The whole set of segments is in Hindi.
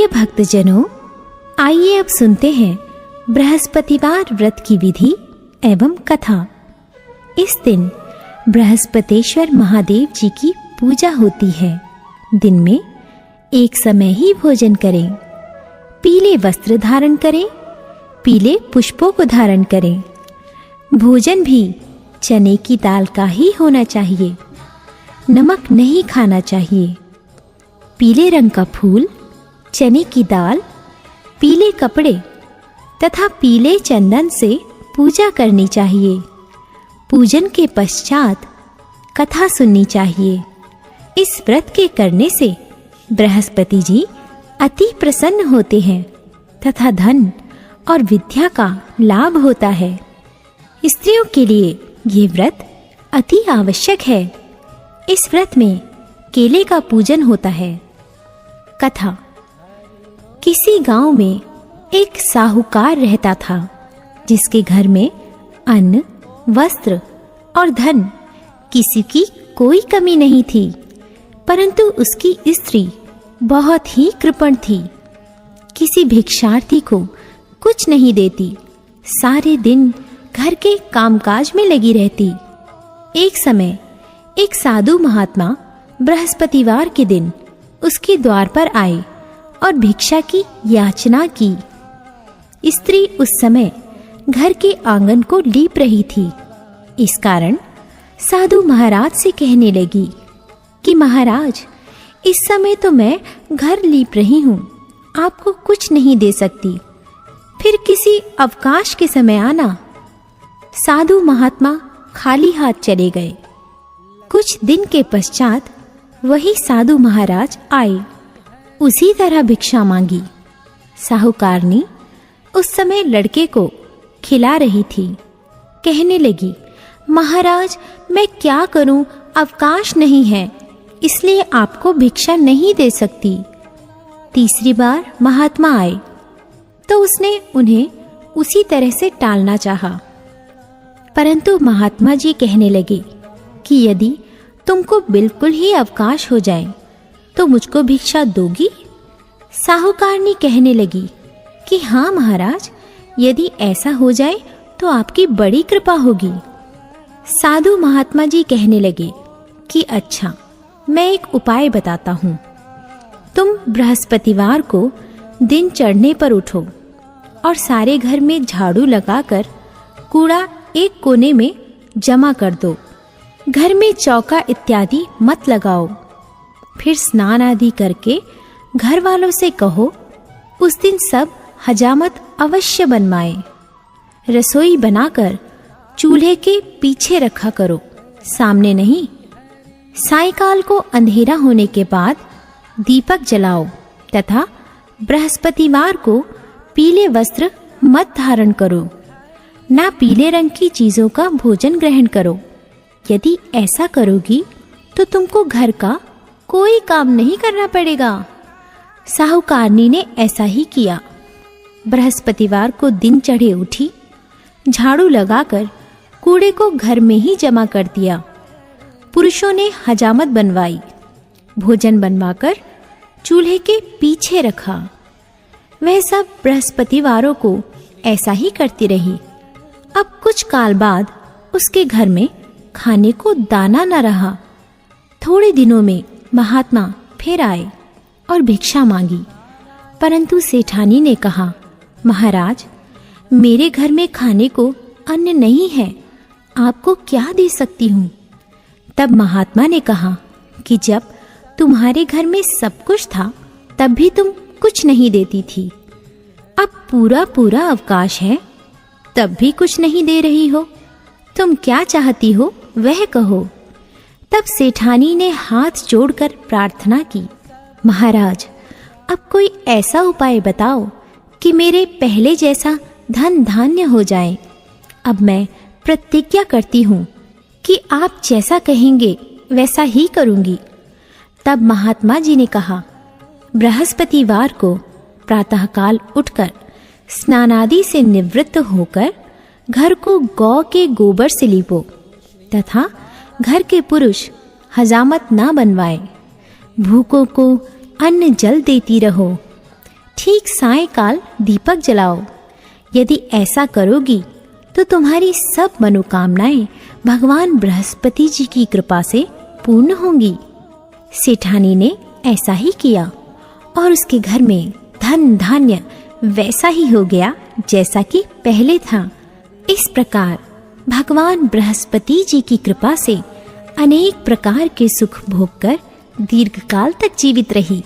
भक्तजनों, आइए अब सुनते हैं बृहस्पतिवार व्रत की विधि एवं कथा। इस दिन बृहस्पतेश्वर महादेव जी की पूजा होती है। दिन में एक समय ही भोजन करें, पीले वस्त्र धारण करें, पीले पुष्पों को धारण करें। भोजन भी चने की दाल का ही होना चाहिए, नमक नहीं खाना चाहिए। पीले रंग का फूल, चने की दाल, पीले कपड़े तथा पीले चंदन से पूजा करनी चाहिए। पूजन के पश्चात कथा सुननी चाहिए। इस व्रत के करने से बृहस्पति जी अति प्रसन्न होते हैं तथा धन और विद्या का लाभ होता है। स्त्रियों के लिए ये व्रत अति आवश्यक है। इस व्रत में केले का पूजन होता है। कथा। किसी गांव में एक साहूकार रहता था, जिसके घर में अन्न, वस्त्र और धन किसी की कोई कमी नहीं थी, परंतु उसकी स्त्री बहुत ही कृपण थी। किसी भिक्षार्थी को कुछ नहीं देती, सारे दिन घर के कामकाज में लगी रहती। एक समय एक साधु महात्मा बृहस्पतिवार के दिन उसके द्वार पर आए और भिक्षा की याचना की। स्त्री उस समय घर के आंगन को लीप रही थी। इस कारण साधु महाराज से कहने लगी कि महाराज, इस समय तो मैं घर लीप रही हूँ, आपको कुछ नहीं दे सकती, फिर किसी अवकाश के समय आना। साधु महात्मा खाली हाथ चले गए। कुछ दिन के पश्चात वही साधु महाराज आए, उसी तरह भिक्षा मांगी। साहूकारनी उस समय लड़के को खिला रही थी। कहने लगी, महाराज मैं क्या करूं, अवकाश नहीं है, इसलिए आपको भिक्षा नहीं दे सकती। तीसरी बार महात्मा आए तो उसने उन्हें उसी तरह से टालना चाहा, परंतु महात्मा जी कहने लगे कि यदि तुमको बिल्कुल ही अवकाश हो जाए तो मुझको भिक्षा दोगी? साहूकारनी कहने लगी कि हाँ महाराज, यदि ऐसा हो जाए तो आपकी बड़ी कृपा होगी। साधु महात्मा जी कहने लगे कि अच्छा, मैं एक उपाय बताता हूँ। तुम बृहस्पतिवार को दिन चढ़ने पर उठो और सारे घर में झाड़ू लगाकर कूड़ा एक कोने में जमा कर दो। घर में चौका इत्यादि मत लगाओ। फिर स्नान आदि करके घर वालों से कहो उस दिन सब हजामत अवश्य बनवाए। रसोई बनाकर चूल्हे के पीछे रखा करो, सामने नहीं। सायंकाल को अंधेरा होने के बाद दीपक जलाओ तथा बृहस्पतिवार को पीले वस्त्र मत धारण करो, ना पीले रंग की चीजों का भोजन ग्रहण करो। यदि ऐसा करोगी तो तुमको घर का कोई काम नहीं करना पड़ेगा। साहूकारनी ने ऐसा ही किया। बृहस्पतिवार को दिन चढ़े उठी, झाड़ू लगाकर कूड़े को घर में ही जमा कर दिया। पुरुषों ने हजामत बनवाई, भोजन बनवाकर चूल्हे के पीछे रखा। वह सब बृहस्पतिवारों को ऐसा ही करती रही। अब कुछ काल बाद उसके घर में खाने को दाना न रहा। थोड़े दिनों में महात्मा फिर आए और भिक्षा मांगी, परंतु सेठानी ने कहा, महाराज मेरे घर में खाने को अन्न नहीं है, आपको क्या दे सकती हूँ? तब महात्मा ने कहा कि जब तुम्हारे घर में सब कुछ था तब भी तुम कुछ नहीं देती थी, अब पूरा पूरा अवकाश है तब भी कुछ नहीं दे रही हो। तुम क्या चाहती हो वह कहो। तब सेठानी ने हाथ जोड़कर प्रार्थना की, महाराज अब कोई ऐसा उपाय बताओ कि मेरे पहले जैसा धन धान्य हो जाए। अब मैं प्रतिज्ञा करती हूँ कि आप जैसा कहेंगे वैसा ही करूँगी। तब महात्मा जी ने कहा, बृहस्पतिवार को प्रातःकाल उठकर स्नानादि से निवृत्त होकर घर को गौ के गोबर से लीपो तथा घर के पुरुष हजामत ना बनवाए। भूखों को अन्न जल देती रहो। ठीक सायंकाल दीपक जलाओ। यदि ऐसा करोगी तो तुम्हारी सब मनोकामनाएं भगवान बृहस्पति जी की कृपा से पूर्ण होंगी। सेठानी ने ऐसा ही किया और उसके घर में धन धान्य वैसा ही हो गया जैसा कि पहले था। इस प्रकार भगवान बृहस्पति जी की कृपा से अनेक प्रकार के सुख भोग कर दीर्घकाल तक जीवित रही।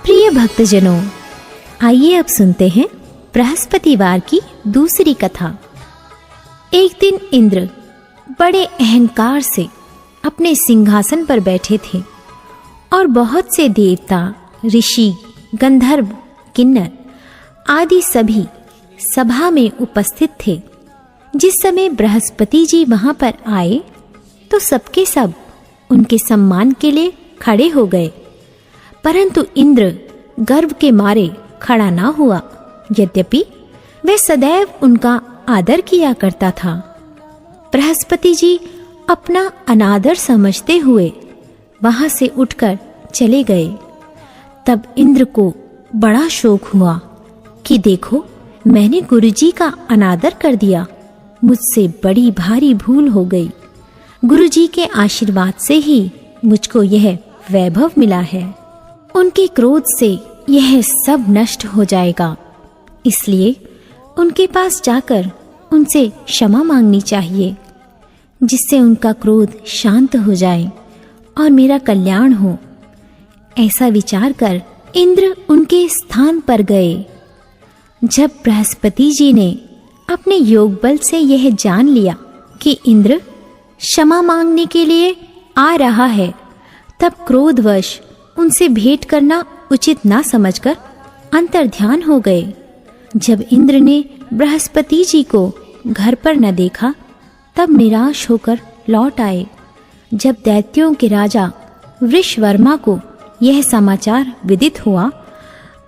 प्रिय भक्तजनों, आइए अब सुनते हैं बृहस्पतिवार की दूसरी कथा। एक दिन इंद्र बड़े अहंकार से अपने सिंहासन पर बैठे थे और बहुत से देवता, ऋषि, गंधर्व, किन्नर आदि सभी सभा में उपस्थित थे। जिस समय बृहस्पति जी वहां पर आए तो सबके सब उनके सम्मान के लिए खड़े हो गए, परंतु इंद्र गर्व के मारे खड़ा ना हुआ। यद्यपि वह सदैव उनका आदर किया करता था। बृहस्पति जी अपना अनादर समझते हुए वहां से उठकर चले गए। तब इंद्र को बड़ा शोक हुआ कि देखो, मैंने गुरुजी का अनादर कर दिया, मुझसे बड़ी भारी भूल हो गई। गुरुजी के आशीर्वाद से ही मुझको यह वैभव मिला है। उनके क्रोध से यह सब नष्ट हो जाएगा, इसलिए उनके पास जाकर उनसे क्षमा मांगनी चाहिए, जिससे उनका क्रोध शांत हो जाए और मेरा कल्याण हो। ऐसा विचार कर इंद्र उनके स्थान पर गए। जब बृहस्पति जी ने अपने योग बल से यह जान लिया कि इंद्र क्षमा मांगने के लिए आ रहा है, तब क्रोधवश उनसे भेंट करना उचित ना समझकर अंतर्ध्यान हो गए। जब इंद्र ने बृहस्पति जी को घर पर न देखा, तब निराश होकर लौट आए। जब दैत्यों के राजा वृषवर्मा को यह समाचार विदित हुआ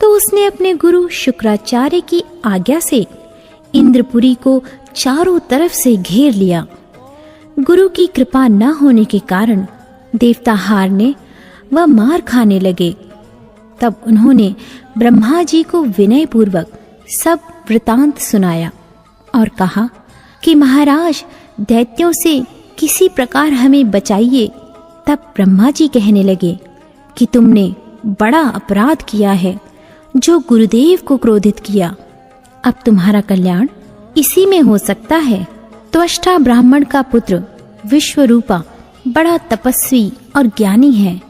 तो उसने अपने गुरु शुक्राचार्य की आज्ञा से इंद्रपुरी को चारों तरफ से घेर लिया। गुरु की कृपा न होने के कारण देवता हारने व मार खाने लगे। तब उन्होंने ब्रह्मा जी को विनय पूर्वक सब वृतांत सुनाया और कहा कि महाराज, दैत्यों से किसी प्रकार हमें बचाइए। तब ब्रह्मा जी कहने लगे कि तुमने बड़ा अपराध किया है, जो गुरुदेव को क्रोधित किया। अब तुम्हारा कल्याण इसी में हो सकता है। त्वष्टा ब्राह्मण का पुत्र विश्वरूपा बड़ा तपस्वी और ज्ञानी है,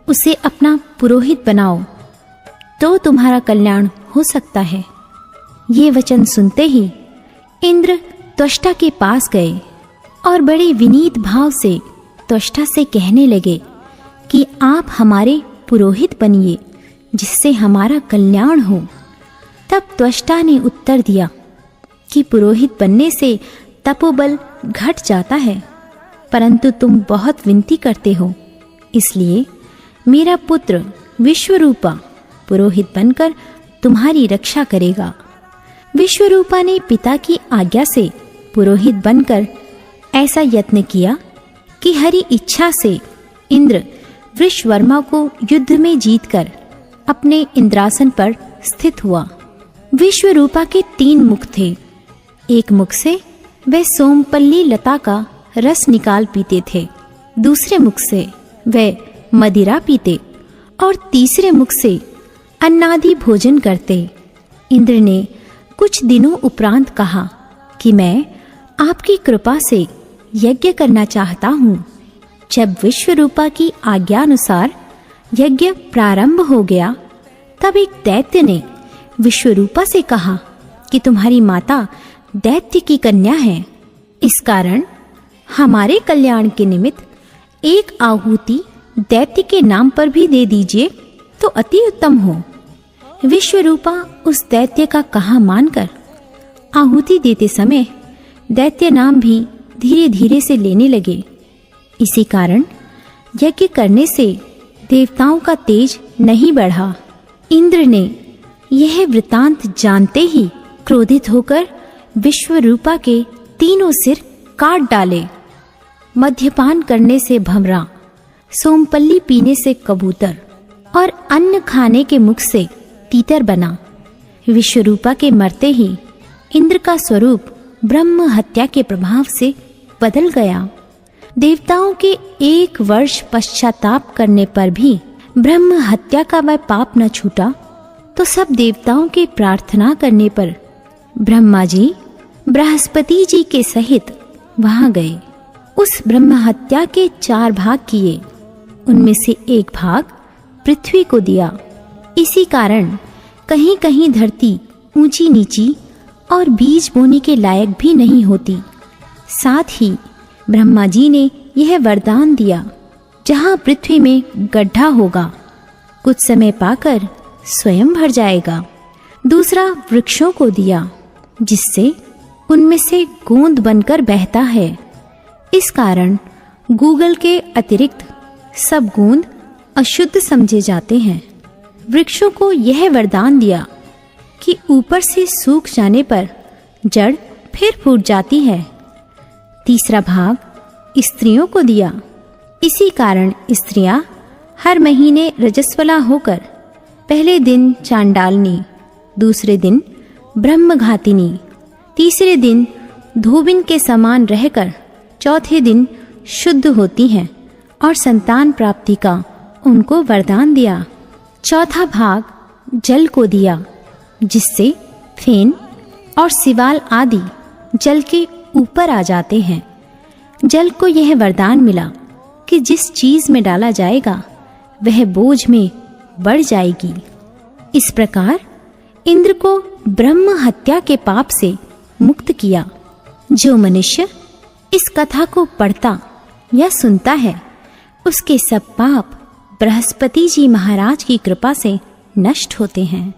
उसे अपना पुरोहित बनाओ तो तुम्हारा कल्याण हो सकता है। ये वचन सुनते ही इंद्र त्वष्टा के पास गए और बड़े विनीत भाव से त्वष्टा से कहने लगे कि आप हमारे पुरोहित बनिए, जिससे हमारा कल्याण हो। तब त्वष्टा ने उत्तर दिया कि पुरोहित बनने से तपोबल घट जाता है, परंतु तुम बहुत विनती करते हो, इसलिए मेरा पुत्र विश्वरूपा पुरोहित बनकर तुम्हारी रक्षा करेगा। विश्वरूपा ने पिता की आज्ञा से पुरोहित बनकर ऐसा यत्न किया कि हरि इच्छा से इंद्र वृषवर्मा को युद्ध में जीतकर अपने इंद्रासन पर स्थित हुआ। विश्वरूपा के 3 मुख थे। एक मुख से वह सोमपल्ली लता का रस निकाल पीते थे, दूसरे मुख से वह मदिरा पीते और तीसरे मुख से अन्नादि भोजन करते। इंद्र ने कुछ दिनों उपरांत कहा कि मैं आपकी कृपा से यज्ञ करना चाहता हूँ। जब विश्वरूपा की आज्ञानुसार यज्ञ प्रारंभ हो गया, तब एक दैत्य ने विश्वरूपा से कहा कि तुम्हारी माता दैत्य की कन्या है, इस कारण हमारे कल्याण के निमित्त एक आहुति दैत्य के नाम पर भी दे दीजिए तो अति उत्तम हो। विश्वरूपा उस दैत्य का कहा मानकर आहुति देते समय दैत्य नाम भी धीरे धीरे से लेने लगे। इसी कारण यज्ञ करने से देवताओं का तेज नहीं बढ़ा। इंद्र ने यह वृतांत जानते ही क्रोधित होकर विश्वरूपा के 3 सिर काट डाले मद्यपान करने से भंवरा, सोमपल्ली पीने से कबूतर और अन्न खाने के मुख से तीतर बना। विश्वरूपा के मरते ही इंद्र का स्वरूप ब्रह्म हत्या के प्रभाव से बदल गया। देवताओं के 1 वर्ष पश्चाताप करने पर भी ब्रह्म हत्या का वह पाप न छूटा, तो सब देवताओं के प्रार्थना करने पर ब्रह्मा जी बृहस्पति जी के सहित वहां गए। उस ब्रह्म हत्या के 4 भाग किए, उनमें से 1 भाग पृथ्वी को दिया। इसी कारण कहीं कहीं धरती ऊंची नीची और बीज बोने के लायक भी नहीं होती। साथ ही ब्रह्मा जी ने यह वरदान दिया, जहाँ पृथ्वी में गड्ढा होगा कुछ समय पाकर स्वयं भर जाएगा। दूसरा वृक्षों को दिया, जिससे उनमें से गोंद बनकर बहता है। इस कारण गूगल के अतिरिक्त सब गोंद अशुद्ध समझे जाते हैं। वृक्षों को यह वरदान दिया कि ऊपर से सूख जाने पर जड़ फिर फूट जाती है। तीसरा भाग स्त्रियों को दिया। इसी कारण स्त्रियां हर महीने रजस्वला होकर पहले दिन चांडालनी, दूसरे दिन ब्रह्मघातिनी, तीसरे दिन धोबिन के समान रहकर चौथे दिन शुद्ध होती हैं और संतान प्राप्ति का उनको वरदान दिया। चौथा भाग जल को दिया, जिससे फेन और सिवाल आदि जल के ऊपर आ जाते हैं। जल को यह वरदान मिला कि जिस चीज में डाला जाएगा वह बोझ में बढ़ जाएगी। इस प्रकार इंद्र को ब्रह्म हत्या के पाप से मुक्त किया। जो मनुष्य इस कथा को पढ़ता या सुनता है, उसके सब पाप बृहस्पति जी महाराज की कृपा से नष्ट होते हैं।